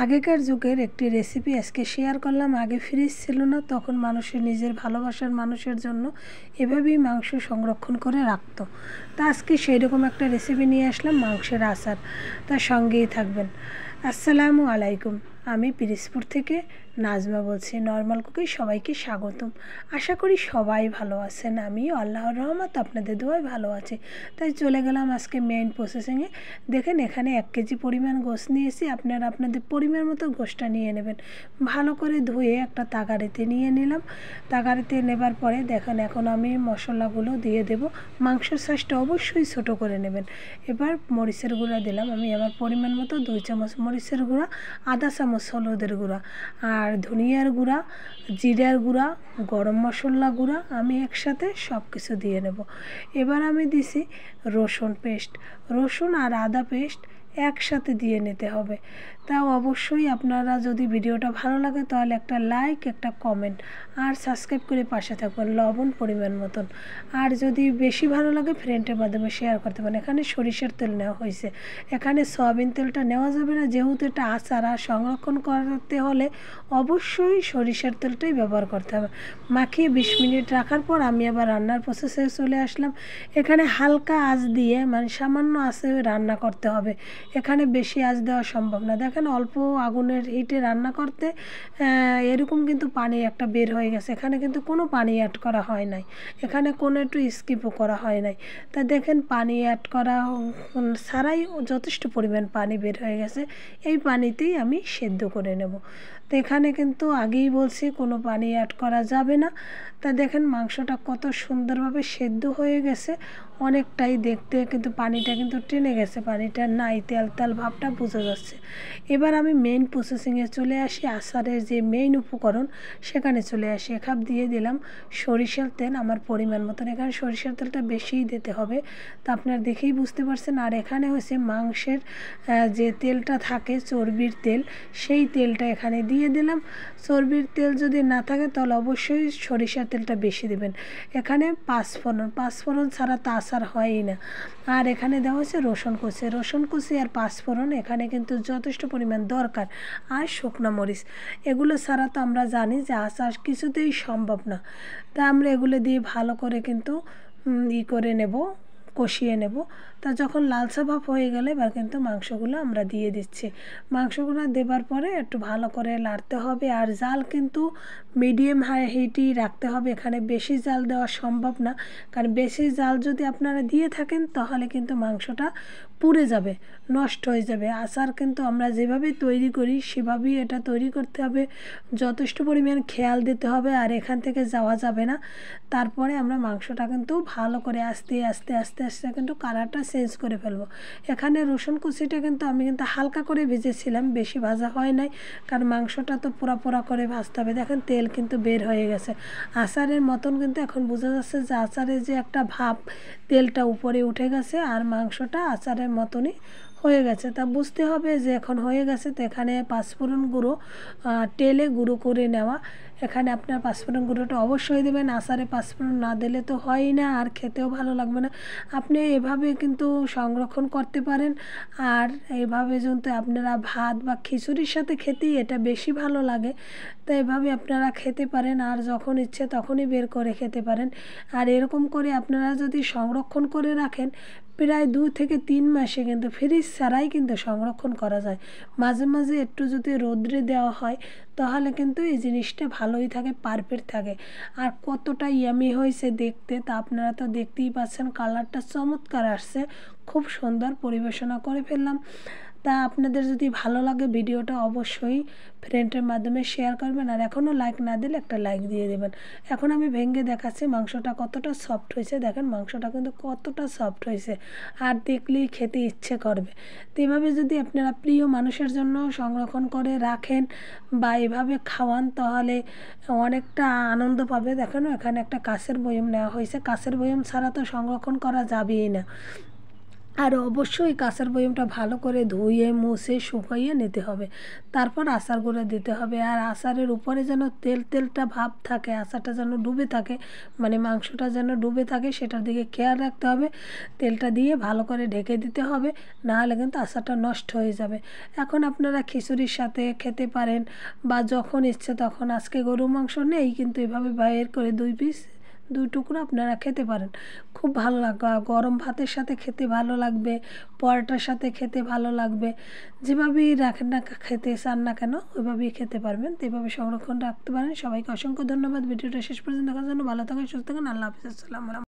আগেকার যুগের একটি রেসিপি আজকে শেয়ার করলাম। আগে ফ্রিজ ছিল না, তখন মানুষের নিজের ভালোবাসার মানুষের জন্য এভাবেই মাংস সংরক্ষণ করে রাখতো। তা আজকে সেই রকম একটা রেসিপি নিয়ে আসলাম, মাংসের আচার। তার সঙ্গেই থাকবেন। আসসালামু আলাইকুম, আমি পিরিজপুর থেকে নাজমা বলছি। নর্মাল কুকে সবাইকে স্বাগতম। আশা করি সবাই ভালো আছেন, আমিও আল্লাহর রহমত আপনাদের দোয়ায় ভালো আছি। তাই চলে গেলাম আজকে মেইন প্রসেসিংয়ে। দেখেন এখানে 1 কেজি পরিমাণ গোশত নিয়েছি। আপনারা আপনাদের পরিমাণ মতো গোশতটা নিয়ে নেবেন। ভালো করে ধুয়ে একটা তাগাড়িতে নিয়ে নিলাম। তাগাড়িতে নেবার পরে দেখেন এখন আমি মশলাগুলো দিয়ে দেব। মাংসের সাইজটা অবশ্যই ছোটো করে নেবেন। এবার মরিচের গুঁড়া দিলাম আমি আমার পরিমাণ মতো 2 চামচ মরিচের গুঁড়া, আধা চামচ হলুদের গুঁড়া, আর ধনিয়ার গুঁড়া, জিরার গুঁড়া, গরম মশলা গুঁড়া আমি একসাথে সব কিছু দিয়ে নেব। এবার আমি দিছি রসুন পেস্ট, রসুন আর আদা পেস্ট একসাথে দিয়ে নিতে হবে। তাও অবশ্যই আপনারা যদি ভিডিওটা ভালো লাগে তাহলে একটা লাইক, একটা কমেন্ট আর সাবস্ক্রাইব করে পাশে থাকবেন। লবণ পরিমাণ মতন। আর যদি বেশি ভালো লাগে ফ্রেন্ডের মাধ্যমে শেয়ার করতে পারেন। এখানে সরিষার তেল নেওয়া হয়েছে, এখানে সয়াবিন তেলটা নেওয়া যাবে না, যেহেতু এটা আচার আর সংরক্ষণ করতে হলে অবশ্যই সরিষার তেলটাই ব্যবহার করতে হবে। মাখিয়ে 20 মিনিট রাখার পর আমি আবার রান্নার প্রসেসে চলে আসলাম। এখানে হালকা আঁচ দিয়ে মানে সামান্য আঁচে রান্না করতে হবে, এখানে বেশি আঁচ দেওয়া সম্ভব না। দেখেন অল্প আগুনের হিটে রান্না করতে এরকম কিন্তু পানি একটা বের হয়ে গেছে। এখানে কিন্তু কোনো পানি অ্যাড করা হয় নাই, এখানে কোনো একটু স্কিপও করা হয় নাই। তা দেখেন পানি অ্যাড করা ছাড়াই যথেষ্ট পরিমাণ পানি বের হয়ে গেছে। এই পানিতেই আমি সেদ্ধ করে নেব। তো এখানে কিন্তু আগেই বলছি কোনো পানি অ্যাড করা যাবে না। তা দেখেন মাংসটা কত সুন্দরভাবে সেদ্ধ হয়ে গেছে, অনেকটাই দেখতে কিন্তু পানিটা কিন্তু টেনে গেছে, পানিটা নাই, তেল তেল ভাবটা বোঝা যাচ্ছে। এবার আমি মেইন প্রসেসিংয়ে চলে আসি। আচারের যে মেইন উপকরণ সেখানে চলে আসি। 1 কাপ দিয়ে দিলাম সরিষার তেল আমার পরিমাণ মতন। এখানে সরিষার তেলটা বেশিই দিতে হবে, তা আপনারা দেখেই বুঝতে পারছেন। আর এখানে হচ্ছে মাংসের যে তেলটা থাকে চর্বির তেল, সেই তেলটা এখানে দিয়ে দিলাম। চর্বির তেল যদি না থাকে তাহলে অবশ্যই সরিষার তেলটা বেশি দেবেন। এখানে পাঁচফোড়ন ছাড়া তো আচার হয়ই না। আর এখানে দেওয়া হচ্ছে রসুন কুচি আর পাঁচফোড়ন এখানে কিন্তু যথেষ্ট পরিমাণ দরকার। আর শুকনো মরিচ, এগুলো ছাড়া তো আমরা জানি যে আচার কিছুতেই সম্ভব না। তা আমরা এগুলো দিয়ে ভালো করে কিন্তু করে নেব, কষিয়ে নেব। তা যখন লালচা ভাব হয়ে গেলে এবার কিন্তু মাংসগুলো আমরা দিয়ে দিচ্ছি। মাংসগুলো দেবার পরে একটু ভালো করে নাড়তে হবে। আর জাল কিন্তু মিডিয়াম হাই হিটই রাখতে হবে, এখানে বেশি জাল দেওয়া সম্ভব না। কারণ বেশি জাল যদি আপনারা দিয়ে থাকেন তাহলে কিন্তু মাংসটা পুড়ে যাবে, নষ্ট হয়ে যাবে। আচার কিন্তু আমরা যেভাবে তৈরি করি সেভাবেই এটা তৈরি করতে হবে, যথেষ্ট পরিমাণ খেয়াল দিতে হবে। আর এখান থেকে যাওয়া যাবে না। তারপরে আমরা মাংসটা কিন্তু ভালো করে আস্তে আস্তে আস্তে আস্তে কিন্তু কালারটা চেঞ্জ করে ফেলবো। এখানে রসুন কুচিটা কিন্তু আমি কিন্তু হালকা করে ভেজেছিলাম, বেশি ভাজা হয় নাই, কারণ মাংসটা তো পোড়া পোড়া করে ভাজতে হবে। দেখেন তেল কিন্তু বের হয়ে গেছে আচারের মতন, কিন্তু এখন বোঝা যাচ্ছে যে আচারের যে একটা ভাব, তেলটা উপরে উঠে গেছে আর মাংসটা আচারের মতনই হয়ে গেছে। তা বুঝতে হবে যে এখন হয়ে গেছে। তো এখানে পাঁচফোড়ন গুঁড়ো তেলে গুঁড়ো করে নেওয়া, এখানে আপনার পাঁচফোড়ন গুঁড়োটা অবশ্যই দেবেন। আচারে পাঁচফোড়ন না দিলে তো হয়ই না, আর খেতেও ভালো লাগবে না। আপনি এভাবে কিন্তু সংরক্ষণ করতে পারেন। আর এভাবে যদি আপনারা ভাত বা খিচুড়ির সাথে খেতেই এটা বেশি ভালো লাগে। তো এভাবে আপনারা খেতে পারেন, আর যখন ইচ্ছে তখনই বের করে খেতে পারেন। আর এরকম করে আপনারা যদি সংরক্ষণ করে রাখেন প্রায় 2 থেকে 3 মাসে কিন্তু ফ্রিজ ছাড়াই কিন্তু সংরক্ষণ করা যায়। মাঝে মাঝে একটু যদি রোদ্রে দেওয়া হয় তাহলে কিন্তু এই জিনিসটা ভালোই থাকে, পারফেক্ট থাকে। আর কতটা ইয়ামি হয়েছে দেখতে, তা আপনারা তো দেখতেই পাচ্ছেন, কালারটা চমৎকার আসছে, খুব সুন্দর পরিবেশনা করে ফেললাম। তা আপনাদের যদি ভালো লাগে ভিডিওটা অবশ্যই ফ্রেন্ডের মাধ্যমে শেয়ার করবেন। আর এখনও লাইক না দিলে একটা লাইক দিয়ে দেবেন। এখন আমি ভেঙে দেখাচ্ছি মাংসটা কতটা সফট হয়েছে। দেখেন মাংসটা কিন্তু কতটা সফট হয়েছে, আর দেখলেই খেতে ইচ্ছে করবে। তো এভাবে যদি আপনারা প্রিয় মানুষের জন্য সংরক্ষণ করে রাখেন বা এভাবে খাওয়ান তাহলে অনেকটা আনন্দ পাবে। দেখেন এখানে একটা কাঁচের বয়ম নেওয়া হয়েছে, কাঁচের বয়ম ছাড়া তো সংরক্ষণ করা যাবেই না। আর অবশ্যই কাঁচের বয়মটা ভালো করে ধুয়ে মুছে শুকাইয়ে নিতে হবে, তারপর আচার গুঁড়ো দিতে হবে। আর আচারের উপরে যেন তেল তেলটা ভাব থাকে, আচারটা যেন ডুবে থাকে, মানে মাংসটা যেন ডুবে থাকে, সেটার দিকে খেয়াল রাখতে হবে। তেলটা দিয়ে ভালো করে ঢেকে দিতে হবে, নাহলে কিন্তু আচারটা নষ্ট হয়ে যাবে। এখন আপনারা খিচুড়ির সাথে খেতে পারেন, বা যখন ইচ্ছে তখন। আজকে গরু মাংস নেই, কিন্তু এভাবে বাইর করে 2 টুকরো আপনারা খেতে পারেন, খুব ভালো লাগবে। গরম ভাতের সাথে খেতে ভালো লাগবে, পরোটার সাথে খেতে ভালো লাগবে। যেভাবেই রাখেন না, খেতে চান না কেন ওইভাবেই খেতে পারবেন। তো এইভাবে সংরক্ষণ রাখতে পারেন। সবাইকে অসংখ্য ধন্যবাদ ভিডিওটা শেষ পর্যন্ত দেখার জন্য। ভালো থাকেন, সুস্থ থাকেন, আল্লাহ হাফিজ, আসসালামু আলাইকুম।